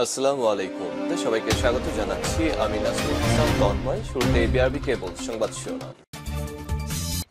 আসসালামু আলাইকুম। সবাইকে স্বাগত জানাচ্ছি। আমি নাসরুল ইসলাম তন্ময়। শুরুতে বিআরবি কেবল সংবাদ শিরোনাম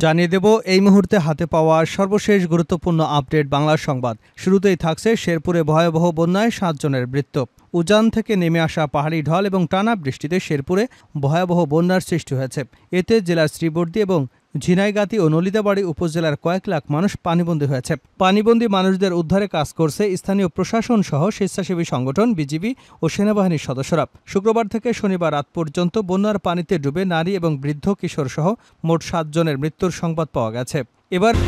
জানিয়ে দেব এই মুহূর্তে হাতে পাওয়া সর্বশেষ গুরুত্বপূর্ণ আপডেট বাংলা সংবাদ। শুরুতেই থাকছে শেরপুরে ভয়াবহ বন্যায় 7 জনের মৃত্যু। উজান থেকে নেমে আসা পাহাড়ি ঢল এবং টানা বৃষ্টিতে শেরপুরে ভয়াবহ বন্যার সৃষ্টি হয়েছে। এতে জেলার শ্রীবর্দী এবং ঝিনাইগাতি ও নলিতাবাড়ী উপজেলার কয়েক লাখ মানুষ পানিবন্দী হয়েছে। পানিবন্দী মানুষদের উদ্ধারে কাজ করছে স্থানীয় প্রশাসন সহ স্বেচ্ছাসেবী সংগঠন, বিজিবি ও সেনাবাহিনীর সদস্যরা। শুক্রবার থেকে শনিবার রাত পর্যন্ত বন্যার পানিতে ডুবে নারী এবং বৃদ্ধ কিশোর সহ মোট 7 জনের মৃত্যুর সংবাদ পাওয়া গেছে। এবারে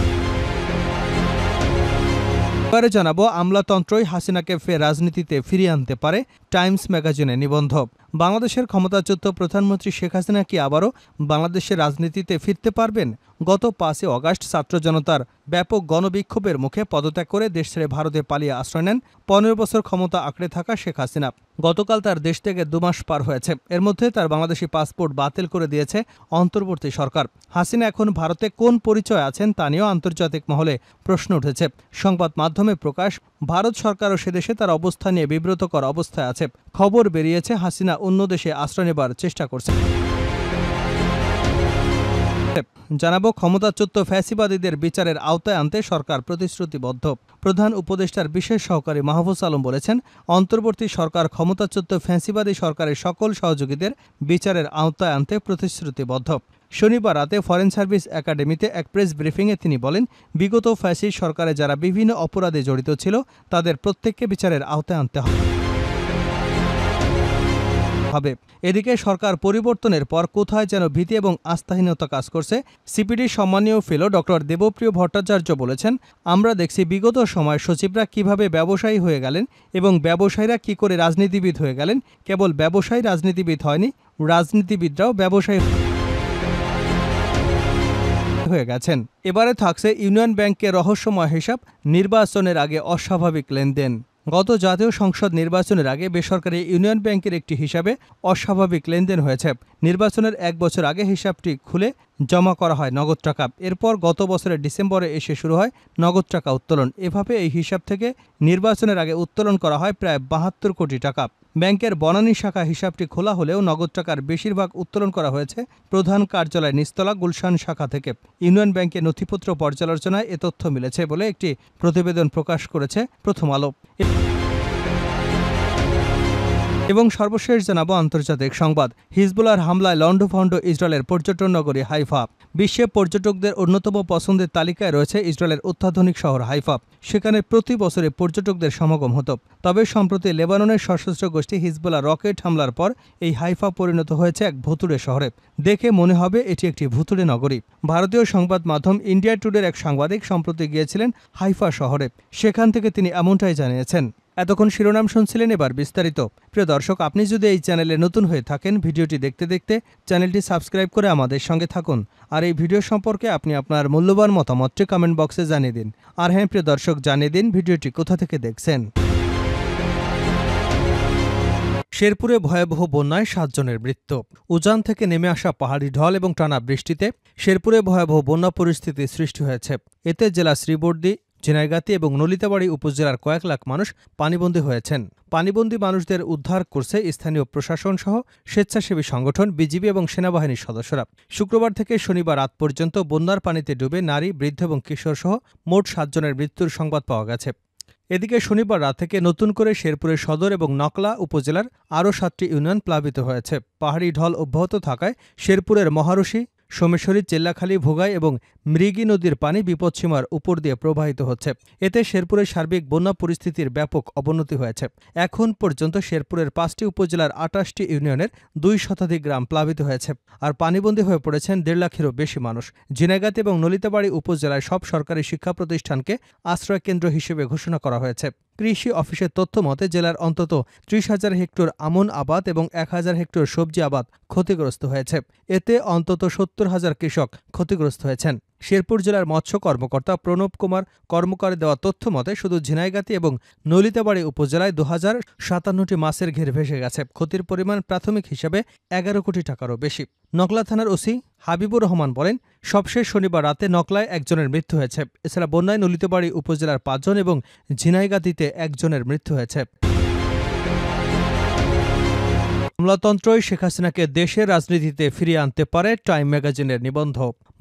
জানাবো আমলাতন্ত্রই হাসিনাকে ফের রাজনীতিতে ফিরিয়ে আনতে পারে। টাইমস ম্যাগাজিনে নিবন্ধ। বাংলাদেশের ক্ষমতাচ্যুত প্রধানমন্ত্রী শেখ হাসিনা কি আবারও বাংলাদেশের রাজনীতিতে ফিরতে পারবেন? গত 5 আগস্ট ছাত্র জনতার ব্যাপক গণবিক্ষোভের মুখে পদত্যাগ করে দেশ ছেড়ে ভারতে পালিয়ে আশ্রয় নেন 15 বছর ক্ষমতা আঁকড়ে থাকা শেখ হাসিনা। গতকাল তার দেশ থেকে 2 মাস পার হয়েছে। এর মধ্যে তার বাংলাদেশি পাসপোর্ট বাতিল করে দিয়েছে অন্তর্বর্তী সরকার। হাসিনা এখন ভারতে কোন পরিচয় আছেন তা নিয়েও আন্তর্জাতিক মহলে প্রশ্ন উঠেছে। সংবাদ মাধ্যমে প্রকাশ, ভারত সরকারও সেদেশে তার অবস্থা নিয়ে বিব্রতকর অবস্থায় আছে। খবর বেরিয়েছে হাসিনা অন্য দেশে আশ্রয় নেবার চেষ্টা করছে। জানাবো ক্ষমতাচ্যুত ফ্যাসিবাদীদের বিচারের আওতায় আনতে সরকার প্রতিশ্রুতিবদ্ধ। প্রধান উপদেষ্টার বিশেষ সহকারী মাহফুজ আলম বলেছেন, অন্তর্বর্তী সরকার ক্ষমতাচ্যুত ফ্যাসিবাদী সরকারের সকল সহযোগীদের বিচারের আওতায় আনতে প্রতিশ্রুতিবদ্ধ। শনিবার রাতে ফরেন সার্ভিস একাডেমিতে এক প্রেস ব্রিফিংয়ে তিনি বলেন, বিগত ফ্যাসিস্ট সরকারে যারা বিভিন্ন অপরাধে জড়িত ছিল তাদের প্রত্যেককে বিচারের আওতায় আনতে হবে। এদিকে সরকার পরিবর্তনের পর কোথায় যেন ভীতি এবং আস্থাহীনতা কাজ করছে। সিপিডির সম্মানীয় ফেলো ডক্টর দেবপ্রিয় ভট্টাচার্য বলেছেন, আমরা দেখছি বিগত সময় সচিবরা কিভাবে ব্যবসায়ী হয়ে গেলেন এবং ব্যবসায়ীরা কি করে রাজনীতিবিদ হয়ে গেলেন। কেবল ব্যবসায়ী রাজনীতিবিদ হয়নি, রাজনীতিবিদরাও ব্যবসায়ী হয়ে গেছেন। এবারে থাকছে ইউনিয়ন ব্যাংকের রহস্যময় হিসাব, নির্বাচনের আগে অস্বাভাবিক লেনদেন। গত জাতীয় সংসদ নির্বাচনের আগে বেসরকারি ইউনিয়ন ব্যাংকের একটি হিসাবে অস্বাভাবিক লেনদেন হয়েছে। নির্বাচনের 1 বছর আগে হিসাবটি খুলে জমা করা হয় নগদ টাকা। এরপর গত বছরের ডিসেম্বরে এসে শুরু হয় নগদ টাকা উত্তোলন। এভাবে এই হিসাব থেকে নির্বাচনের আগে উত্তোলন করা হয় প্রায় 72 কোটি টাকা। ব্যাংকের বনানী শাখা হিসাবটি খোলা হলেও নগদ টাকার বেশিরভাগ উত্তোলন করা হয়েছে প্রধান কার্যালয় নিস্তলা গুলশান শাখা থেকে। ইউনিয়ন ব্যাংকের নথিপত্র পর্যালোচনায় এ তথ্য মিলেছে বলে একটি প্রতিবেদন প্রকাশ করেছে প্রথম আলো। এবং সর্বশেষ জানাবো আন্তর্জাতিক সংবাদ। হিজবুল্লাহর হামলায় লণ্ডভণ্ড ইসরায়েলের পর্যটন নগরী হাইফা। বিশ্বে পর্যটকদের অন্যতম পছন্দের তালিকায় রয়েছে ইসরায়েলের অত্যাধুনিক শহর হাইফা। সেখানে প্রতি বছরে পর্যটকদের সমাগম হতো। তবে সম্প্রতি লেবাননের সশস্ত্র গোষ্ঠী হিজবুল্লাহ রকেট হামলার পর এই হাইফা পরিণত হয়েছে এক ভুতুড়ে শহরে। দেখে মনে হবে এটি একটি ভুতুড়ে নগরী। ভারতীয় সংবাদ মাধ্যম ইন্ডিয়া টুডের এক সাংবাদিক সম্প্রতি গিয়েছিলেন হাইফা শহরে। সেখান থেকে তিনি এমনটাই জানিয়েছেন। এতক্ষণ শিরোনাম শুনছিলেন, এবার বিস্তারিত। প্রিয় দর্শক, আপনি যদি এই চ্যানেলে নতুন হয়ে থাকেন, ভিডিওটি দেখতে দেখতে চ্যানেলটি সাবস্ক্রাইব করে আমাদের সঙ্গে থাকুন। আর এই ভিডিও সম্পর্কে আপনি আপনার মূল্যবান মতামতটি কমেন্ট বক্সে জানিয়ে দিন। আর হ্যাঁ প্রিয় দর্শক, জানিয়ে দিন ভিডিওটি কোথা থেকে দেখছেন। শেরপুরে ভয়াবহ বন্যায় 7 জনের মৃত্যু। উজান থেকে নেমে আসা পাহাড়ি ঢল এবং টানা বৃষ্টিতে শেরপুরে ভয়াবহ বন্যা পরিস্থিতি সৃষ্টি হয়েছে। এতে জেলা শ্রীবর্দী, ঝিনাইগাতি এবং নলিতাবাড়ী উপজেলার কয়েক লাখ মানুষ পানিবন্দী হয়েছেন। পানিবন্দী মানুষদের উদ্ধার করছে স্থানীয় প্রশাসন সহ স্বেচ্ছাসেবী সংগঠন, বিজিবি এবং সেনাবাহিনীর সদস্যরা। শুক্রবার থেকে শনিবার রাত পর্যন্ত বন্যার পানিতে ডুবে নারী, বৃদ্ধ এবং কিশোর সহ মোট 7 জনের মৃত্যুর সংবাদ পাওয়া গেছে। এদিকে শনিবার রাত থেকে নতুন করে শেরপুরের সদর এবং নকলা উপজেলার আরও 7টি ইউনিয়ন প্লাবিত হয়েছে। পাহাড়ি ঢল অব্যাহত থাকায় শেরপুরের মহারশী, সোমেশ্বরী, চেল্লাখালী, ভোগাই এবং মৃগী নদীর পানি বিপদসীমার উপর দিয়ে প্রবাহিত হচ্ছে। এতে শেরপুরের সার্বিক বন্যা পরিস্থিতির ব্যাপক অবনতি হয়েছে। এখন পর্যন্ত শেরপুরের 5টি উপজেলার 28টি ইউনিয়নের 2 শতাধিক গ্রাম প্লাবিত হয়েছে। আর পানিবন্দী হয়ে পড়েছেন 1.5 লাখেরও বেশি মানুষ। ঝিনাইগাতি এবং নলিতাবাড়ী উপজেলায় সব সরকারি শিক্ষা প্রতিষ্ঠানকে আশ্রয়কেন্দ্র হিসেবে ঘোষণা করা হয়েছে। কৃষি অফিসের তথ্য মতে জেলার অন্তত 30,000 হেক্টর আমন আবাদ এবং 1,000 হেক্টর সবজি আবাদ ক্ষতিগ্রস্ত হয়েছে। এতে অন্তত 70,000 কৃষক ক্ষতিগ্রস্ত হয়েছেন। শেরপুর জেলার মৎস্য কর্মকর্তা প্রণব কুমার কর্মকারের দেওয়া তথ্য মতে শুধু ঝিনাইগাতি এবং নলিতাবাড়ী উপজেলায় 2057টি মাছের ঘের ভেসে গেছে। ক্ষতির পরিমাণ প্রাথমিক হিসাবে 11 কোটি টাকারও বেশি। নকলা থানার ওসি হাবিবুর রহমান বলেন, সবশেষ শনিবার রাতে নকলায় 1 জনের মৃত্যু হয়েছে। এছাড়া বন্যায় নলিতাবাড়ী উপজেলার 5 জন এবং ঝিনাইগাতিতে 1 জনের মৃত্যু হয়েছে। আমলাতন্ত্রই শেখ হাসিনাকে দেশের রাজনীতিতে ফিরিয়ে আনতে পারে টাইম ম্যাগাজিনের নিবন্ধ।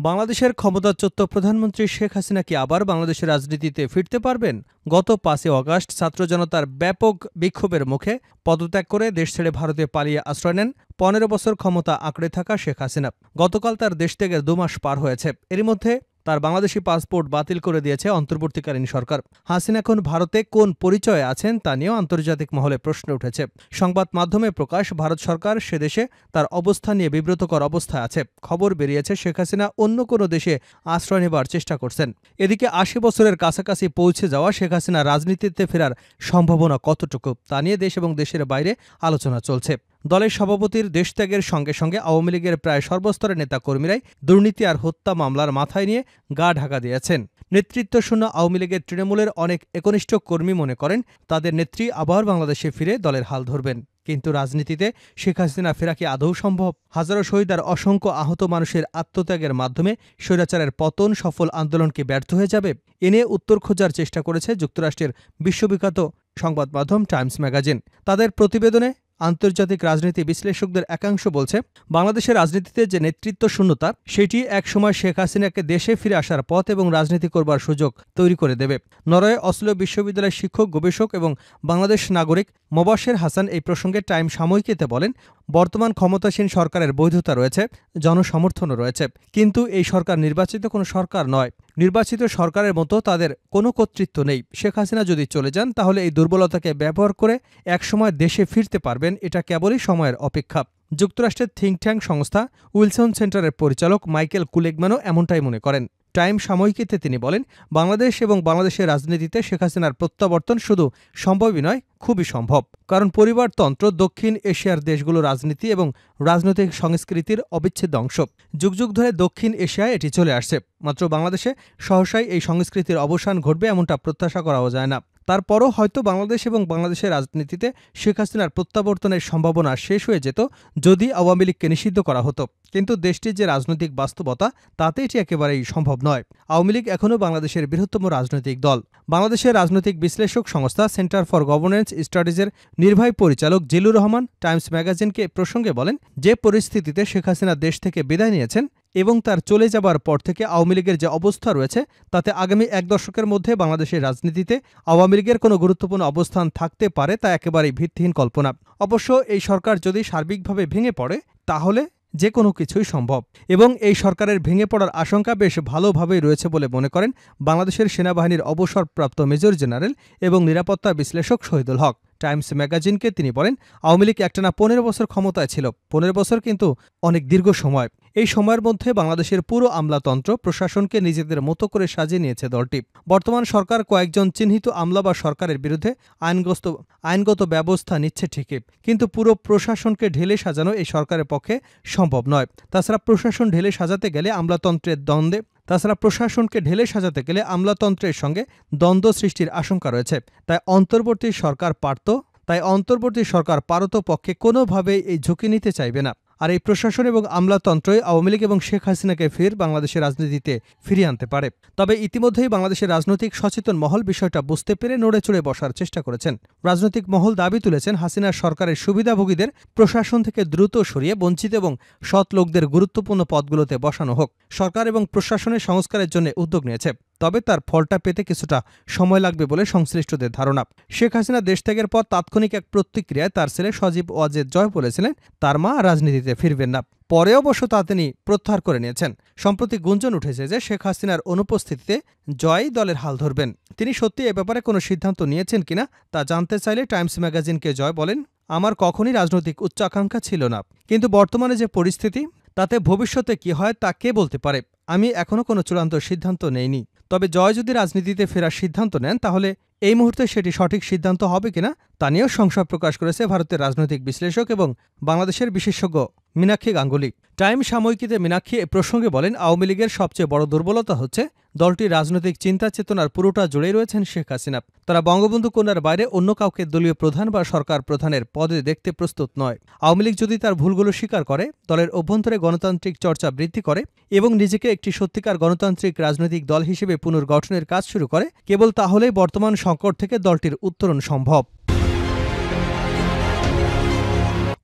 বাংলাদেশের ক্ষমতাচ্যুত প্রধানমন্ত্রী শেখ হাসিনা কি আবার বাংলাদেশের রাজনীতিতে ফিরতে পারবেন? গত ৫ আগস্ট ছাত্র জনতার ব্যাপক বিক্ষোভের মুখে পদত্যাগ করে দেশ ছেড়ে ভারতে পালিয়ে আশ্রয় নেন ১৫ বছর ক্ষমতা আঁকড়ে থাকা শেখ হাসিনা। গতকাল তার দেশ ত্যাগের ২ মাস পার হয়েছে। এরই মধ্যে তার বাংলাদেশি পাসপোর্ট বাতিল করে দিয়েছে অন্তর্বর্তীকালীন সরকার। হাসিনা এখন ভারতে কোন পরিচয়ে আছেন তা নিয়েও আন্তর্জাতিক মহলে প্রশ্ন উঠেছে। সংবাদ মাধ্যমে প্রকাশ, ভারত সরকার সে দেশে তার অবস্থান নিয়ে বিব্রতকর অবস্থায় আছে। খবর বেরিয়েছে শেখ হাসিনা অন্য কোনো দেশে আশ্রয় নেবার চেষ্টা করছেন। এদিকে ৮০ বছরের কাছাকাছি পৌঁছে যাওয়া শেখ হাসিনা রাজনীতিতে ফেরার সম্ভাবনা কতটুকু তা নিয়ে দেশ এবং দেশের বাইরে আলোচনা চলছে। দলের সভাপতির দেশত্যাগের সঙ্গে সঙ্গে আওয়ামী লীগের প্রায় সর্বস্তরের নেতাকর্মীরাই দুর্নীতি আর হত্যা মামলার মাথায় নিয়ে গা ঢাকা দিয়েছেন। নেতৃত্বশূন্য আওয়ামী লীগের তৃণমূলের অনেক একনিষ্ঠ কর্মী মনে করেন তাদের নেত্রী আবার বাংলাদেশে ফিরে দলের হাল ধরবেন। কিন্তু রাজনীতিতে শেখ হাসিনা ফেরা কি আদৌ সম্ভব? হাজারো শহীদ আর অসংখ্য আহত মানুষের আত্মত্যাগের মাধ্যমে স্বৈরাচারের পতন সফল আন্দোলন কি ব্যর্থ হয়ে যাবে? এ নিয়ে উত্তর খোঁজার চেষ্টা করেছে যুক্তরাষ্ট্রের বিশ্ববিখ্যাত সংবাদ মাধ্যম টাইমস ম্যাগাজিন। তাদের প্রতিবেদনে আন্তর্জাতিক রাজনীতি বিশ্লেষকদের একাংশ বলছে, বাংলাদেশের রাজনীতিতে যে নেতৃত্ব শূন্যতা সেটি একসময় শেখ হাসিনাকে দেশে ফিরে আসার পথ এবং রাজনীতি করবার সুযোগ তৈরি করে দেবে। নরওয়ে অসলো বিশ্ববিদ্যালয়ের শিক্ষক, গবেষক এবং বাংলাদেশ নাগরিক মোবাশ্বের হাসান এই প্রসঙ্গে টাইম সাময়িকীতে বলেন, বর্তমান ক্ষমতাসীন সরকারের বৈধতা রয়েছে, জনসমর্থনও রয়েছে, কিন্তু এই সরকার নির্বাচিত কোনো সরকার নয়। নির্বাচিত সরকারের মতো তাদের কোনো কর্তৃত্ব নেই। শেখ হাসিনা যদি চলে যান তাহলে এই দুর্বলতাকে ব্যবহার করে একসময় দেশে ফিরতে পারবেন, এটা কেবলই সময়ের অপেক্ষা। যুক্তরাষ্ট্রের থিঙ্ক ট্যাঙ্ক সংস্থা উইলসন সেন্টারের পরিচালক মাইকেল কুলেগম্যানও এমনটাই মনে করেন। টাইম সাময়িকীতে তিনি বলেন, বাংলাদেশ এবং বাংলাদেশের রাজনীতিতে শেখ হাসিনার প্রত্যাবর্তন শুধু সম্ভবই নয়, খুবই সম্ভব। কারণ পরিবারতন্ত্র দক্ষিণ এশিয়ার দেশগুলোর রাজনীতি এবং রাজনৈতিক সংস্কৃতির অবিচ্ছেদ্য অংশ। যুগ যুগ ধরে দক্ষিণ এশিয়ায় এটি চলে আসছে। মাত্র বাংলাদেশে সহসাই এই সংস্কৃতির অবসান ঘটবে এমনটা প্রত্যাশা করাও যায় না। তারপরও হয়তো বাংলাদেশ এবং বাংলাদেশের রাজনীতিতে শেখ হাসিনার প্রত্যাবর্তনের সম্ভাবনা শেষ হয়ে যেত যদি আওয়ামী লীগকে নিষিদ্ধ করা হতো। কিন্তু দেশটির যে রাজনৈতিক বাস্তবতা তাতে এটি একেবারেই সম্ভব নয়। আওয়ামী লীগ এখনও বাংলাদেশের বৃহত্তম রাজনৈতিক দল। বাংলাদেশের রাজনৈতিক বিশ্লেষক সংস্থা সেন্টার ফর গভর্নেন্স স্টাডিজের নির্বাহী পরিচালক জিলুর রহমান টাইমস ম্যাগাজিনকে প্রসঙ্গে বলেন, যে পরিস্থিতিতে শেখ হাসিনা দেশ থেকে বিদায় নিয়েছেন এবং তার চলে যাবার পর থেকে আওয়ামী লীগের যে অবস্থা রয়েছে তাতে আগামী ১ দশকের মধ্যে বাংলাদেশের রাজনীতিতে আওয়ামী লীগের কোনো গুরুত্বপূর্ণ অবস্থান থাকতে পারে তা একেবারেই ভিত্তিহীন কল্পনা। অবশ্য এই সরকার যদি সার্বিকভাবে ভেঙে পড়ে তাহলে যে কোনো কিছুই সম্ভব এবং এই সরকারের ভেঙে পড়ার আশঙ্কা বেশ ভালোভাবেই রয়েছে বলে মনে করেন বাংলাদেশের সেনাবাহিনীর অবসরপ্রাপ্ত মেজর জেনারেল এবং নিরাপত্তা বিশ্লেষক শহীদুল হক। টাইমস ম্যাগাজিনকে তিনি বলেন, আওয়ামী লীগ একটানা ১৫ বছর ক্ষমতায় ছিল। ১৫ বছর কিন্তু অনেক দীর্ঘ সময়। এই সময়ের মধ্যে বাংলাদেশের পুরো আমলাতন্ত্র প্রশাসনকে নিজেদের মতো করে সাজিয়ে নিয়েছে দলটি। বর্তমান সরকার কয়েকজন চিহ্নিত আমলা বা সরকারের বিরুদ্ধে আইনগত ব্যবস্থা নিচ্ছে ঠিকই, কিন্তু পুরো প্রশাসনকে ঢেলে সাজানো এই সরকারের পক্ষে সম্ভব নয়। তাছাড়া প্রশাসনকে ঢেলে সাজাতে গেলে আমলাতন্ত্রের সঙ্গে দ্বন্দ্ব সৃষ্টির আশঙ্কা রয়েছে। তাই অন্তর্বর্তী সরকার পারতপক্ষে কোনোভাবেই এই ঝুঁকি নিতে চাইবে না। আর এই প্রশাসন এবং আমলাতন্ত্রই আওয়ামী লীগ এবং শেখ হাসিনাকে ফের বাংলাদেশের রাজনীতিতে ফিরিয়ে আনতে পারে। তবে ইতিমধ্যেই বাংলাদেশের রাজনৈতিক সচেতন মহল বিষয়টা বুঝতে পেরে নড়ে চড়ে বসার চেষ্টা করেছেন। রাজনৈতিক মহল দাবি তুলেছেন, হাসিনার সরকারের সুবিধাভোগীদের প্রশাসন থেকে দ্রুত সরিয়ে বঞ্চিত এবং সৎ লোকদের গুরুত্বপূর্ণ পদগুলোতে বসানো হোক। সরকার এবং প্রশাসনের সংস্কারের জন্য উদ্যোগ নিয়েছে, তবে তার ফলটা পেতে কিছুটা সময় লাগবে বলে সংশ্লিষ্টদের ধারণা। শেখ হাসিনা দেশ ত্যাগের পর তাৎক্ষণিক এক প্রতিক্রিয়ায় তার ছেলে সজীব ওয়াজেদ জয় বলেছিলেন তার মা রাজনীতিতে ফিরবেন না। পরে অবশ্য তা তিনি প্রত্যাহার করে নিয়েছেন। সম্প্রতি গুঞ্জন উঠেছে যে শেখ হাসিনার অনুপস্থিতিতে জয় দলের হাল ধরবেন। তিনি সত্যি এ ব্যাপারে কোনো সিদ্ধান্ত নিয়েছেন কিনা তা জানতে চাইলে টাইমস ম্যাগাজিনকে জয় বলেন, আমার কখনই রাজনৈতিক উচ্চাকাঙ্ক্ষা ছিল না, কিন্তু বর্তমানে যে পরিস্থিতি তাতে ভবিষ্যতে কি হয় তা কে বলতে পারে। আমি এখনও কোনো চূড়ান্ত সিদ্ধান্ত নেইনি। তবে জয় যদি রাজনীতিতে ফেরার সিদ্ধান্ত নেন তাহলে এই মুহূর্তে সেটি সঠিক সিদ্ধান্ত হবে কিনা তা নিয়েও সংশয় প্রকাশ করেছে ভারতের রাজনৈতিক বিশ্লেষক এবং বাংলাদেশের বিশেষজ্ঞ মীনাক্ষী গাঙ্গুলি। টাইম সাময়িকীতে মীনাক্ষী এ প্রসঙ্গে বলেন, আওয়ামী লীগের সবচেয়ে বড় দুর্বলতা হচ্ছে দলটির রাজনৈতিক চিন্তা চেতনার পুরোটা জুড়েই রয়েছেন শেখ হাসিনা। তারা বঙ্গবন্ধু কন্যার বাইরে অন্য কাউকে দলীয় প্রধান বা সরকার প্রধানের পদে দেখতে প্রস্তুত নয়। আওয়ামী লীগ যদি তার ভুলগুলো স্বীকার করে, দলের অভ্যন্তরে গণতান্ত্রিক চর্চা বৃদ্ধি করে এবং নিজেকে একটি সত্যিকার গণতান্ত্রিক রাজনৈতিক দল হিসেবে পুনর্গঠনের কাজ শুরু করে, কেবল তাহলেই বর্তমান সংকট থেকে দলটির উত্তরণ সম্ভব।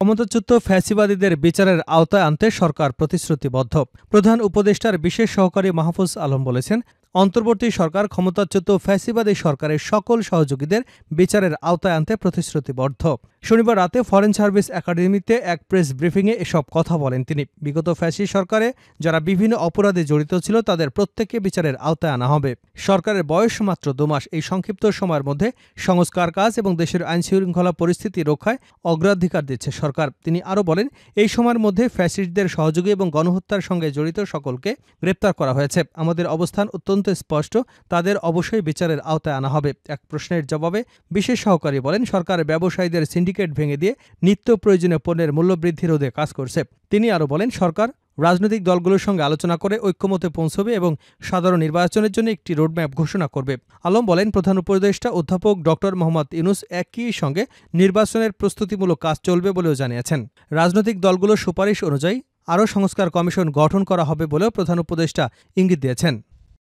ক্ষমতাচ্যুত ফ্যাসিবাদীদের বিচারের আওতায় আনতে সরকার প্রতিশ্রুতিবদ্ধ। প্রধান উপদেষ্টার বিশেষ সহকারী মাহফুজ আলম বলেছেন, অন্তর্বর্তী সরকার ক্ষমতাচ্যুত ফ্যাসিবাদী সরকারের সকল সহযোগীদের বিচারের আওতায় আনতে প্রতিশ্রুতিবদ্ধ। শনিবার রাতে ফরেন সার্ভিস একাডেমিতে এক প্রেস ব্রিফিংয়ে এসব কথা বলেন তিনি। বিগত ফ্যাসিস্ট সরকারে যারা বিভিন্ন অপরাধে জড়িত ছিল তাদের প্রত্যেককে বিচারের আওতায় আনা হবে। সরকারের বয়স মাত্র 2 মাস। এই সংক্ষিপ্ত সময়ের মধ্যে সংস্কার কাজ এবং দেশের আইনশৃঙ্খলা পরিস্থিতি রক্ষায় অগ্রাধিকার দিচ্ছে সরকার। তিনি আরও বলেন, এই সময়ের মধ্যে ফ্যাসিস্টদের সহযোগী এবং গণহত্যার সঙ্গে জড়িত সকলকে গ্রেপ্তার করা হয়েছে। আমাদের অবস্থান অত্যন্ত স্পষ্ট, তাদের অবশ্যই বিচারের আওতায় আনা হবে। এক প্রশ্নের জবাবে বিশেষ সহকারী বলেন, সরকার ব্যবসায়ীদের সিন্ডিকেট ভেঙে দিয়ে নিত্য প্রয়োজনীয় পণ্যের মূল্যবৃদ্ধি রোধে কাজ করছে। তিনি আরও বলেন, সরকার রাজনৈতিক দলগুলোর সঙ্গে আলোচনা করে ঐক্যমতে পৌঁছবে এবং সাধারণ নির্বাচনের জন্য একটি রোডম্যাপ ঘোষণা করবে। আলম বলেন, প্রধান উপদেষ্টা অধ্যাপক ডক্টর মোহাম্মদ ইউনূস একই সঙ্গে নির্বাচনের প্রস্তুতিমূলক কাজ চলবে বলেও জানিয়েছেন। রাজনৈতিক দলগুলোর সুপারিশ অনুযায়ী আরও সংস্কার কমিশন গঠন করা হবে বলেও প্রধান উপদেষ্টা ইঙ্গিত দিয়েছেন।